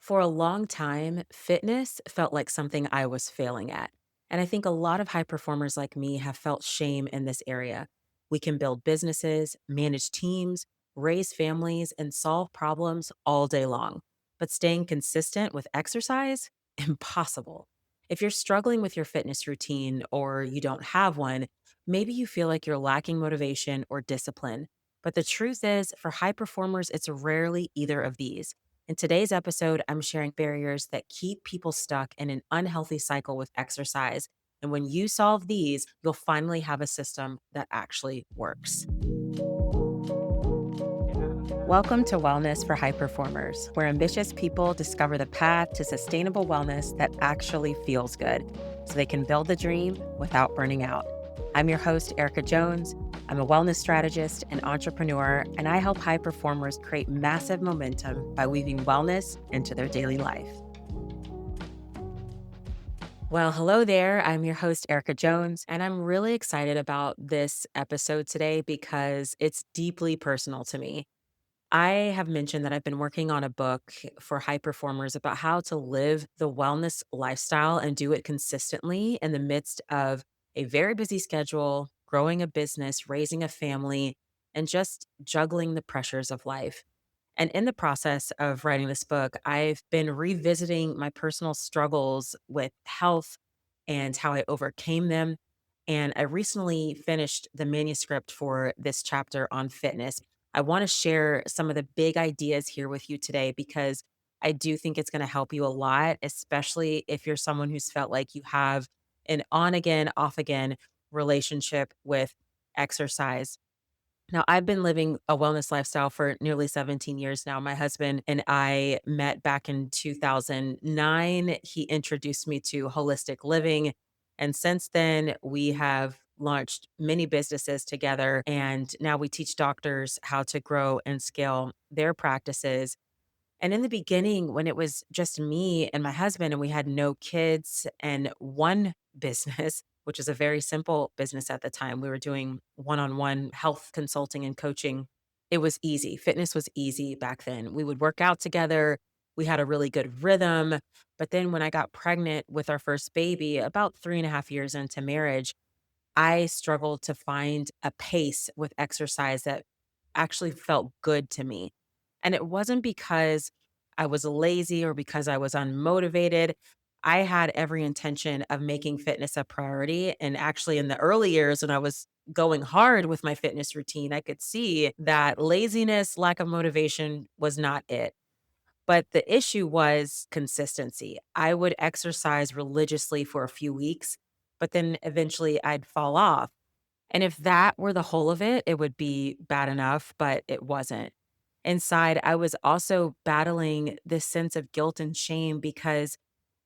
For a long time, fitness felt like something I was failing at. And I think a lot of high performers like me have felt shame in this area. We can build businesses, manage teams, raise families, and solve problems all day long. But staying consistent with exercise, impossible. If you're struggling with your fitness routine or you don't have one, maybe you feel like you're lacking motivation or discipline. But the truth is, for high performers, it's rarely either of these. In today's episode, I'm sharing barriers that keep people stuck in an unhealthy cycle with exercise. And when you solve these, you'll finally have a system that actually works. Welcome to Wellness for High Performers, where ambitious people discover the path to sustainable wellness that actually feels good so they can build the dream without burning out. I'm your host, Erica Jones. I'm a wellness strategist and entrepreneur, and I help high performers create massive momentum by weaving wellness into their daily life. Well, hello there. I'm your host, Erica Jones, and I'm really excited about this episode today because it's deeply personal to me. I have mentioned that I've been working on a book for high performers about how to live the wellness lifestyle and do it consistently in the midst of a very busy schedule, growing a business, raising a family, and just juggling the pressures of life. And in the process of writing this book, I've been revisiting my personal struggles with health and how I overcame them. And I recently finished the manuscript for this chapter on fitness. I want to share some of the big ideas here with you today because I do think it's going to help you a lot, especially if you're someone who's felt like you have an on again, off again relationship with exercise. Now, I've been living a wellness lifestyle for nearly 17 years now. My husband and I met back in 2009. He introduced me to holistic living. And since then, we have launched many businesses together. And now we teach doctors how to grow and scale their practices. And in the beginning, when it was just me and my husband, and we had no kids and one business, which is a very simple business at the time, we were doing one on one health consulting and coaching. It was easy. Fitness was easy back then. We would work out together. We had a really good rhythm. But then when I got pregnant with our first baby, about 3.5 years into marriage, I struggled to find a pace with exercise that actually felt good to me. And it wasn't because I was lazy or because I was unmotivated. I had every intention of making fitness a priority. And actually, in the early years, when I was going hard with my fitness routine, I could see that laziness, lack of motivation was not it. But the issue was consistency. I would exercise religiously for a few weeks, but then eventually I'd fall off. And if that were the whole of it, it would be bad enough, but it wasn't. Inside, I was also battling this sense of guilt and shame because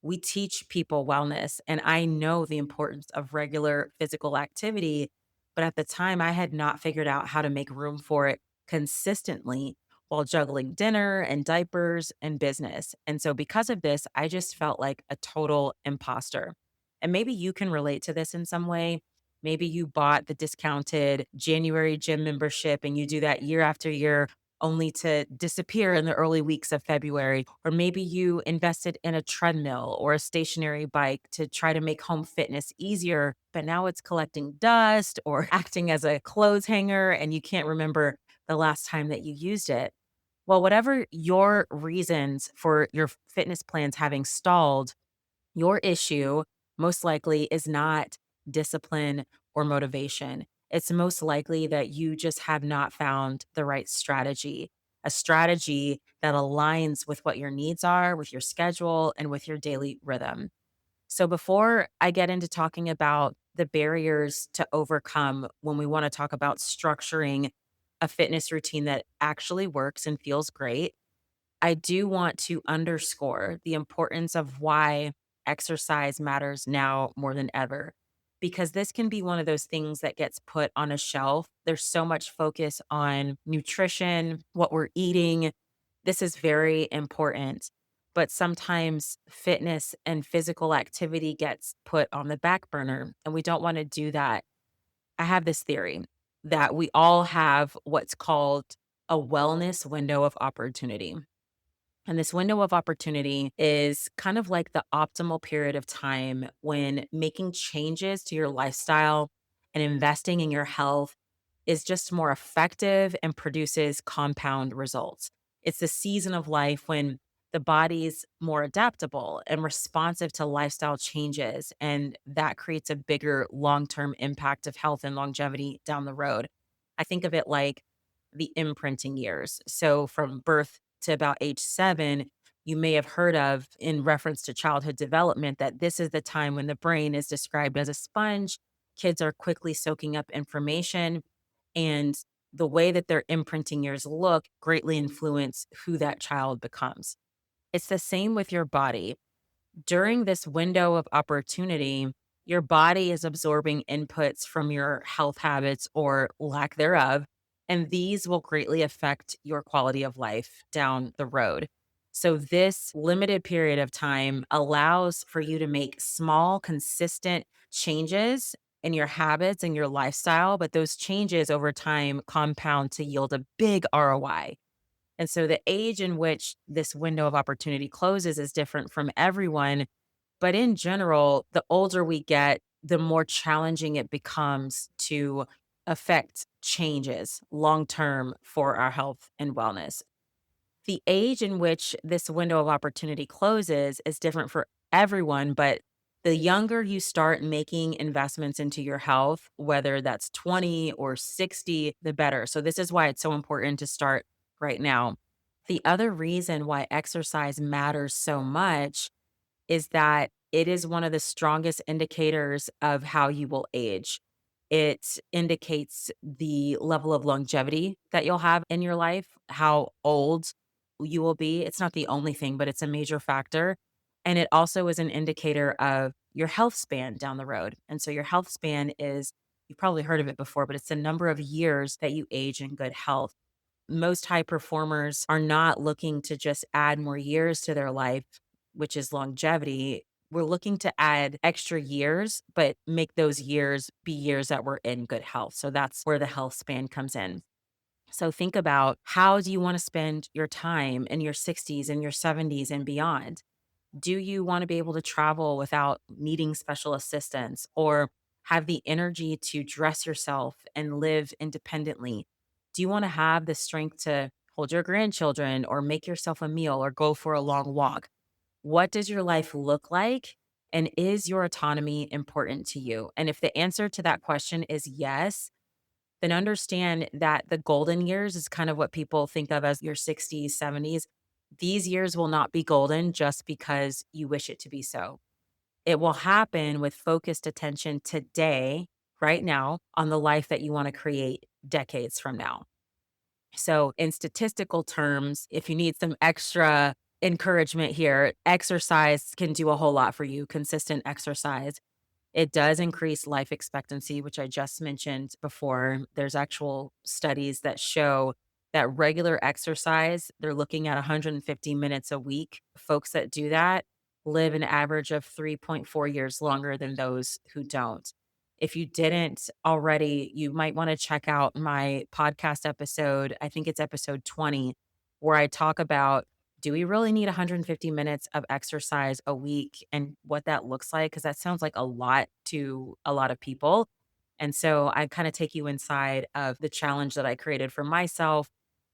we teach people wellness, and I know the importance of regular physical activity. But at the time, I had not figured out how to make room for it consistently while juggling dinner and diapers and business. And so, because of this, I just felt like a total imposter. And maybe you can relate to this in some way. Maybe you bought the discounted January gym membership and you do that year after year only to disappear in the early weeks of February. Or maybe you invested in a treadmill or a stationary bike to try to make home fitness easier, but now it's collecting dust or acting as a clothes hanger and you can't remember the last time that you used it. Well, whatever your reasons for your fitness plans having stalled, your issue most likely is not discipline or motivation. It's most likely that you just have not found the right strategy, a strategy that aligns with what your needs are, with your schedule, and with your daily rhythm. So, before I get into talking about the barriers to overcome when we want to talk about structuring a fitness routine that actually works and feels great, I do want to underscore the importance of why exercise matters now more than ever, because this can be one of those things that gets put on a shelf. There's so much focus on nutrition, what we're eating. This is very important. But sometimes fitness and physical activity gets put on the back burner, and we don't want to do that. I have this theory that we all have what's called a wellness window of opportunity. And this window of opportunity is kind of like the optimal period of time when making changes to your lifestyle and investing in your health is just more effective and produces compound results. It's the season of life when the body's more adaptable and responsive to lifestyle changes. And that creates a bigger long term impact of health and longevity down the road. I think of it like the imprinting years. So from birth to about age 7, you may have heard of in reference to childhood development that this is the time when the brain is described as a sponge. Kids are quickly soaking up information, and the way that their imprinting years look greatly influence who that child becomes. It's the same with your body. During this window of opportunity, your body is absorbing inputs from your health habits or lack thereof, and these will greatly affect your quality of life down the road. So, this limited period of time allows for you to make small, consistent changes in your habits and your lifestyle, but those changes over time compound to yield a big ROI. And so the age in which this window of opportunity closes is different from everyone. But in general, the older we get, the more challenging it becomes to affect changes long term for our health and wellness. The age in which this window of opportunity closes is different for everyone, but the younger you start making investments into your health, whether that's 20 or 60, the better. So, this is why it's so important to start right now. The other reason why exercise matters so much is that it is one of the strongest indicators of how you will age. It indicates the level of longevity that you'll have in your life, how old you will be. It's not the only thing, but it's a major factor. And it also is an indicator of your health span down the road. And so your health span is, you've probably heard of it before, but it's the number of years that you age in good health. Most high performers are not looking to just add more years to their life, which is longevity. We're looking to add extra years, but make those years be years that we're in good health. So that's where the health span comes in. So think about, how do you want to spend your time in your 60s and your 70s and beyond? Do you want to be able to travel without needing special assistance, or have the energy to dress yourself and live independently? Do you want to have the strength to hold your grandchildren or make yourself a meal or go for a long walk? What does your life look like? And is your autonomy important to you? And if the answer to that question is yes, then understand that the golden years is kind of what people think of as your 60s, 70s. These years will not be golden just because you wish it to be so. It will happen with focused attention today, right now, on the life that you want to create decades from now. So, in statistical terms, if you need some extra encouragement here, exercise can do a whole lot for you, consistent exercise. It does increase life expectancy, which I just mentioned before. There's actual studies that show that regular exercise, they're looking at 150 minutes a week. Folks that do that live an average of 3.4 years longer than those who don't. If you didn't already, you might want to check out my podcast episode. I think it's episode 20, where I talk about, do we really need 150 minutes of exercise a week and what that looks like? Because that sounds like a lot to a lot of people. And so I kind of take you inside of the challenge that I created for myself.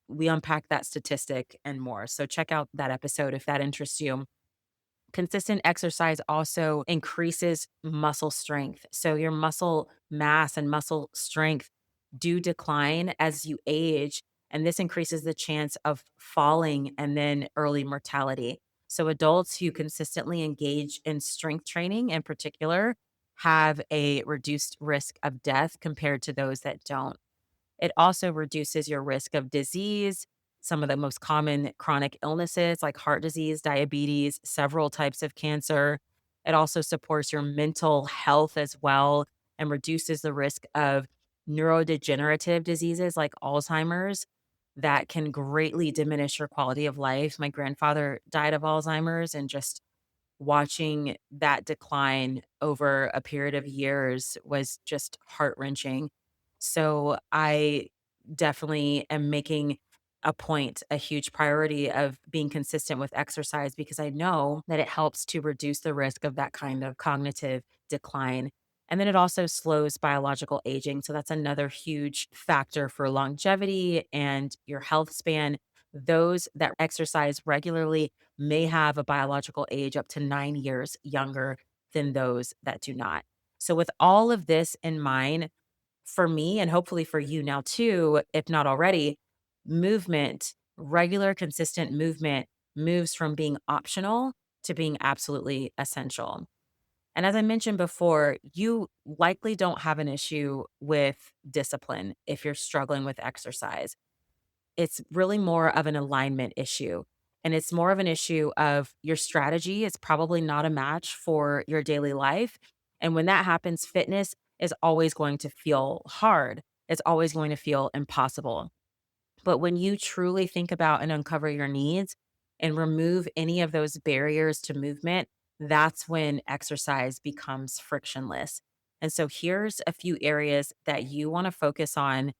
We unpack that statistic and more. So check out that episode if that interests you. Consistent exercise also increases muscle strength. So your muscle mass and muscle strength do decline as you age, and this increases the chance of falling and then early mortality. So adults who consistently engage in strength training in particular have a reduced risk of death compared to those that don't. It also reduces your risk of disease, some of the most common chronic illnesses like heart disease, diabetes, several types of cancer. It also supports your mental health as well and reduces the risk of neurodegenerative diseases like Alzheimer's that can greatly diminish your quality of life. My grandfather died of Alzheimer's, and just watching that decline over a period of years was just heart wrenching. So I definitely am making a point, a huge priority of being consistent with exercise because I know that it helps to reduce the risk of that kind of cognitive decline. And then it also slows biological aging. So that's another huge factor for longevity and your health span. Those that exercise regularly may have a biological age up to 9 years younger than those that do not. So, with all of this in mind, for me and hopefully for you now too, if not already, movement, regular, consistent movement moves from being optional to being absolutely essential. And as I mentioned before, you likely don't have an issue with discipline if you're struggling with exercise. It's really more of an alignment issue. And it's more of an issue of your strategy is probably not a match for your daily life. And when that happens, fitness is always going to feel hard. It's always going to feel impossible. But when you truly think about and uncover your needs and remove any of those barriers to movement, that's when exercise becomes frictionless. And so here's a few areas that you want to focus on.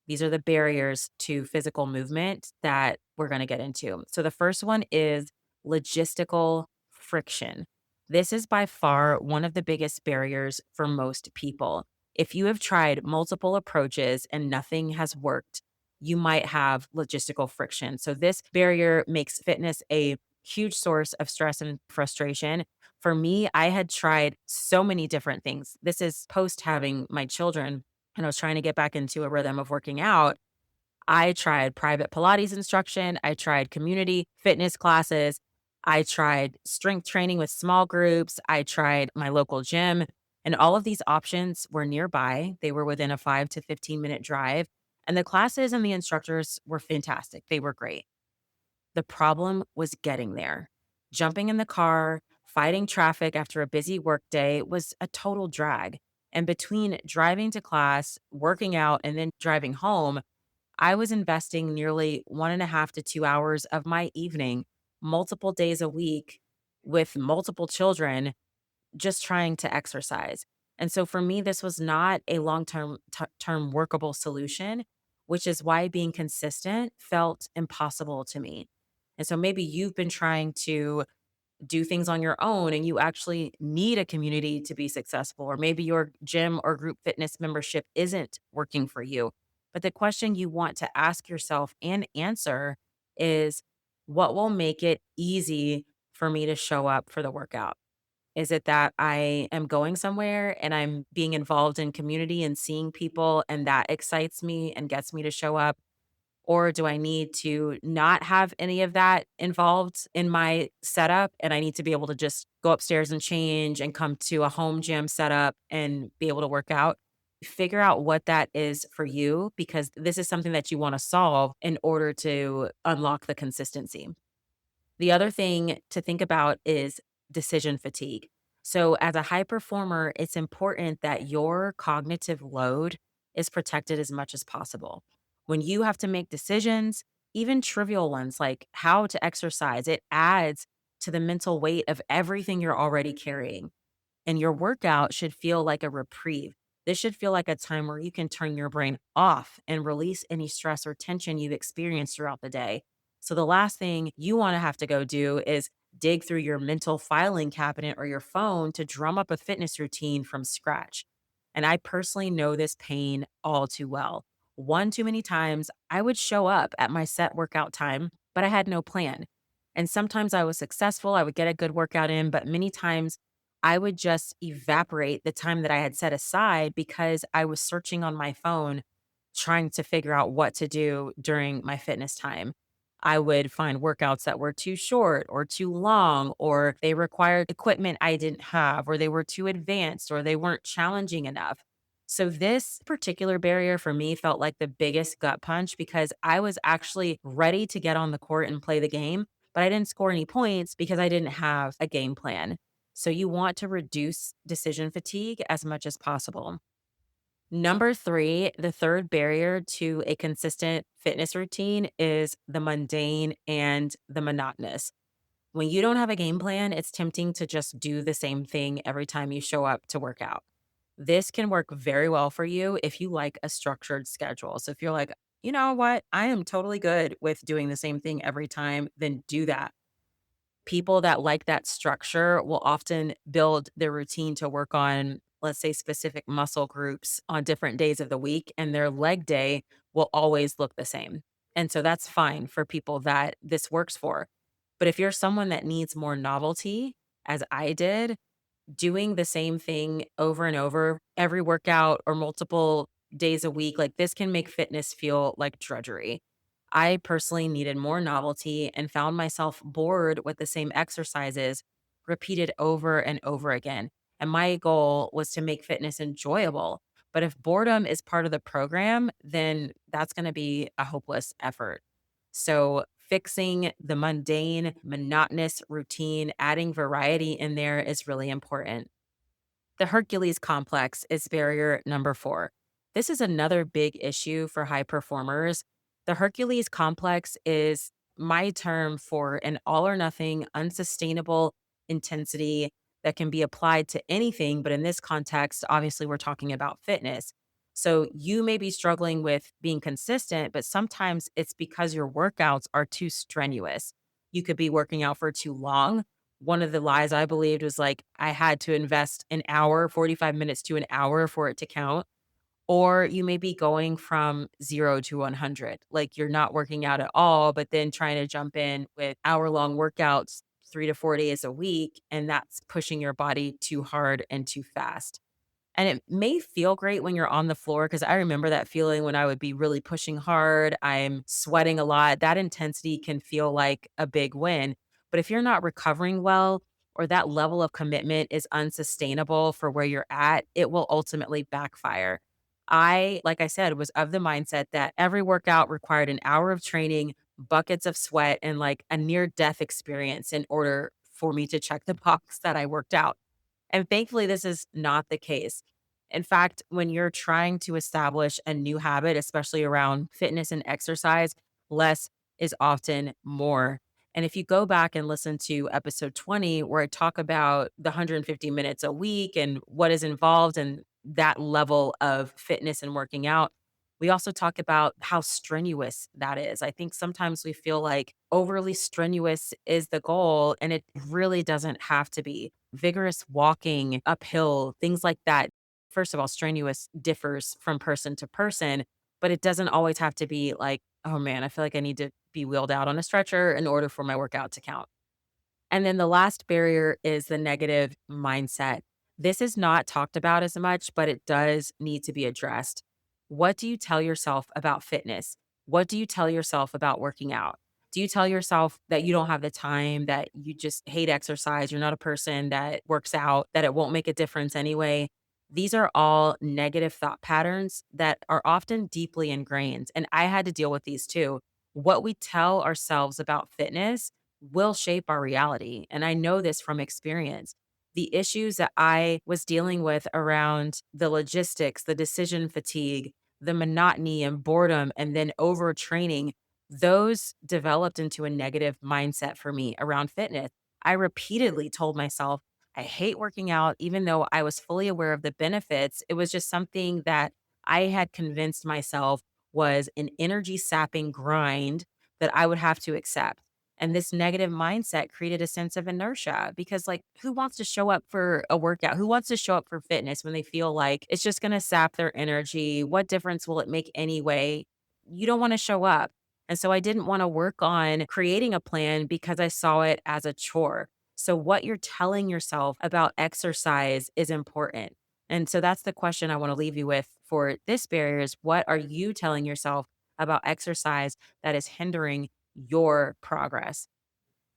These are the barriers to physical movement that we're going to get into. So, the first one is logistical friction. This is by far one of the biggest barriers for most people. If you have tried multiple approaches and nothing has worked, you might have logistical friction. So, this barrier makes fitness a huge source of stress and frustration. For me, I had tried so many different things. This is post having my children and I was trying to get back into a rhythm of working out. I tried private Pilates instruction. I tried community fitness classes. I tried strength training with small groups. I tried my local gym. And all of these options were nearby. They were within a 5 to 15 minute drive. And the classes and the instructors were fantastic. They were great. The problem was getting there. Jumping in the car, fighting traffic after a busy workday was a total drag. And between driving to class, working out, and then driving home, I was investing nearly 1.5 to 2 hours of my evening, multiple days a week with multiple children, just trying to exercise. And so for me, this was not a long term workable solution, which is why being consistent felt impossible to me. And so maybe you've been trying to do things on your own and you actually need a community to be successful, or maybe your gym or group fitness membership isn't working for you. But the question you want to ask yourself and answer is, what will make it easy for me to show up for the workout? Is it that I am going somewhere and I'm being involved in community and seeing people and that excites me and gets me to show up? Or do I need to not have any of that involved in my setup and I need to be able to just go upstairs and change and come to a home gym setup and be able to work out? Figure out what that is for you because this is something that you want to solve in order to unlock the consistency. The other thing to think about is decision fatigue. So, as a high performer, it's important that your cognitive load is protected as much as possible. When you have to make decisions, even trivial ones like how to exercise, it adds to the mental weight of everything you're already carrying. And your workout should feel like a reprieve. This should feel like a time where you can turn your brain off and release any stress or tension you've experienced throughout the day. So, the last thing you want to have to go do is dig through your mental filing cabinet or your phone to drum up a fitness routine from scratch. And I personally know this pain all too well. One too many times, I would show up at my set workout time, but I had no plan. And sometimes I was successful, I would get a good workout in, but many times I would just evaporate the time that I had set aside because I was searching on my phone trying to figure out what to do during my fitness time. I would find workouts that were too short or too long, or they required equipment I didn't have, or they were too advanced, or they weren't challenging enough. So, this particular barrier for me felt like the biggest gut punch because I was actually ready to get on the court and play the game, but I didn't score any points because I didn't have a game plan. So you want to reduce decision fatigue as much as possible. Number three, the third barrier to a consistent fitness routine is the mundane and the monotonous. When you don't have a game plan, it's tempting to just do the same thing every time you show up to work out. This can work very well for you if you like a structured schedule. So if you're like, you know what? I am totally good with doing the same thing every time, then do that. People that like that structure will often build their routine to work on, let's say, specific muscle groups on different days of the week, and their leg day will always look the same. And so that's fine for people that this works for. But if you're someone that needs more novelty, as I did, doing the same thing over and over, every workout or multiple days a week, like this can make fitness feel like drudgery. I personally needed more novelty and found myself bored with the same exercises repeated over and over again. And my goal was to make fitness enjoyable. But if boredom is part of the program, then that's going to be a hopeless effort. So, fixing the mundane, monotonous routine, adding variety in there is really important. The Hercules complex is barrier number 4. This is another big issue for high performers. The Hercules complex is my term for an all or nothing, unsustainable intensity that can be applied to anything. But in this context, obviously, we're talking about fitness. So you may be struggling with being consistent, but sometimes it's because your workouts are too strenuous. You could be working out for too long. One of the lies I believed was like I had to invest an hour, 45 minutes to an hour for it to count. Or you may be going from 0 to 100. Like you're not working out at all, but then trying to jump in with hour-long workouts 3 to 4 days a week, and that's pushing your body too hard and too fast. And it may feel great when you're on the floor because I remember that feeling when I would be really pushing hard, I'm sweating a lot. That intensity can feel like a big win. But if you're not recovering well or that level of commitment is unsustainable for where you're at, it will ultimately backfire. I, like I said, was of the mindset that every workout required an hour of training, buckets of sweat, and like a near death experience in order for me to check the box that I worked out. And thankfully, this is not the case. In fact, when you're trying to establish a new habit, especially around fitness and exercise, less is often more. And if you go back and listen to episode 20, where I talk about the 150 minutes a week and what is involved in that level of fitness and working out, we also talk about how strenuous that is. I think sometimes we feel like overly strenuous is the goal, and it really doesn't have to be. Vigorous walking uphill, things like that. First of all, strenuous differs from person to person, but it doesn't always have to be like, oh man, I feel like I need to be wheeled out on a stretcher in order for my workout to count. And then the last barrier is the negative mindset. This is not talked about as much, but it does need to be addressed. What do you tell yourself about fitness? What do you tell yourself about working out? Do you tell yourself that you don't have the time, that you just hate exercise, you're not a person that works out, that it won't make a difference anyway? These are all negative thought patterns that are often deeply ingrained. And I had to deal with these too. What we tell ourselves about fitness will shape our reality. And I know this from experience. The issues that I was dealing with around the logistics, the decision fatigue, the monotony and boredom, and then overtraining, those developed into a negative mindset for me around fitness. I repeatedly told myself, I hate working out, even though I was fully aware of the benefits. It was just something that I had convinced myself was an energy sapping grind that I would have to accept. And this negative mindset created a sense of inertia because, like, who wants to show up for a workout? Who wants to show up for fitness when they feel like it's just going to sap their energy? What difference will it make anyway? You don't want to show up. And so I didn't want to work on creating a plan because I saw it as a chore. So, what you're telling yourself about exercise is important. And so that's the question I want to leave you with for this barrier is what are you telling yourself about exercise that is hindering your progress?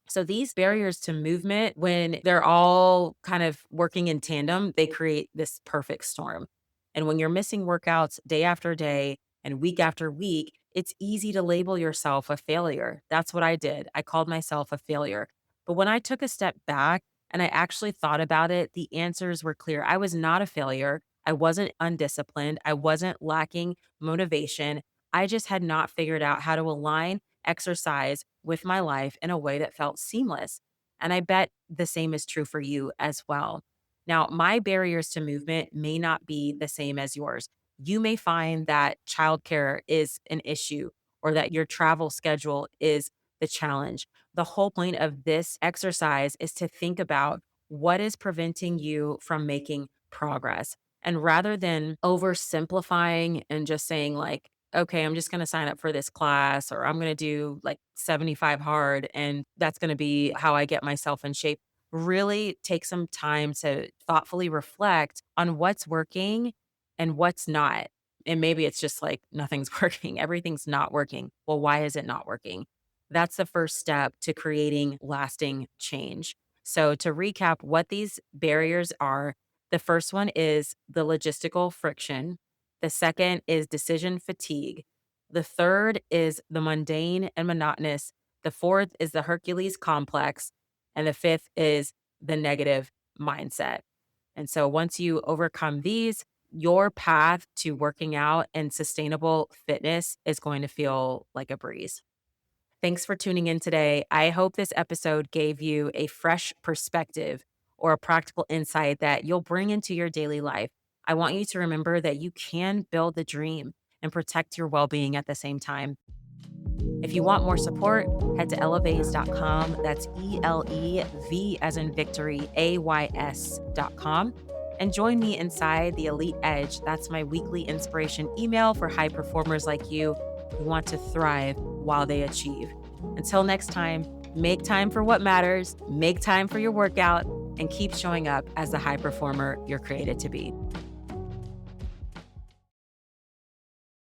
So these barriers to movement, when they're all kind of working in tandem, they create this perfect storm. And when you're missing workouts day after day and week after week, it's easy to label yourself a failure. That's what I did. I called myself a failure. But when I took a step back and I actually thought about it, the answers were clear. I was not a failure. I wasn't undisciplined. I wasn't lacking motivation. I just had not figured out how to align exercise with my life in a way that felt seamless. And I bet the same is true for you as well. Now, my barriers to movement may not be the same as yours. You may find that childcare is an issue or that your travel schedule is the challenge. The whole point of this exercise is to think about what is preventing you from making progress. And rather than oversimplifying and just saying, like, okay, I'm just going to sign up for this class or I'm going to do like 75 hard and that's going to be how I get myself in shape, really take some time to thoughtfully reflect on what's working and what's not. And maybe it's just like nothing's working, everything's not working. Well, why is it not working? That's the first step to creating lasting change. So, to recap what these barriers are, the first one is the logistical friction. The second is decision fatigue. The third is the mundane and monotonous. The fourth is the Hercules complex. And the fifth is the negative mindset. And so once you overcome these, your path to working out and sustainable fitness is going to feel like a breeze. Thanks for tuning in today. I hope this episode gave you a fresh perspective or a practical insight that you'll bring into your daily life. I want you to remember that you can build the dream and protect your well being at the same time. If you want more support, head to elevays.com. That's ELEV as in victory, AYS.com. And join me inside the Elite Edge. That's my weekly inspiration email for high performers like you who want to thrive while they achieve. Until next time, make time for what matters, make time for your workout, and keep showing up as the high performer you're created to be.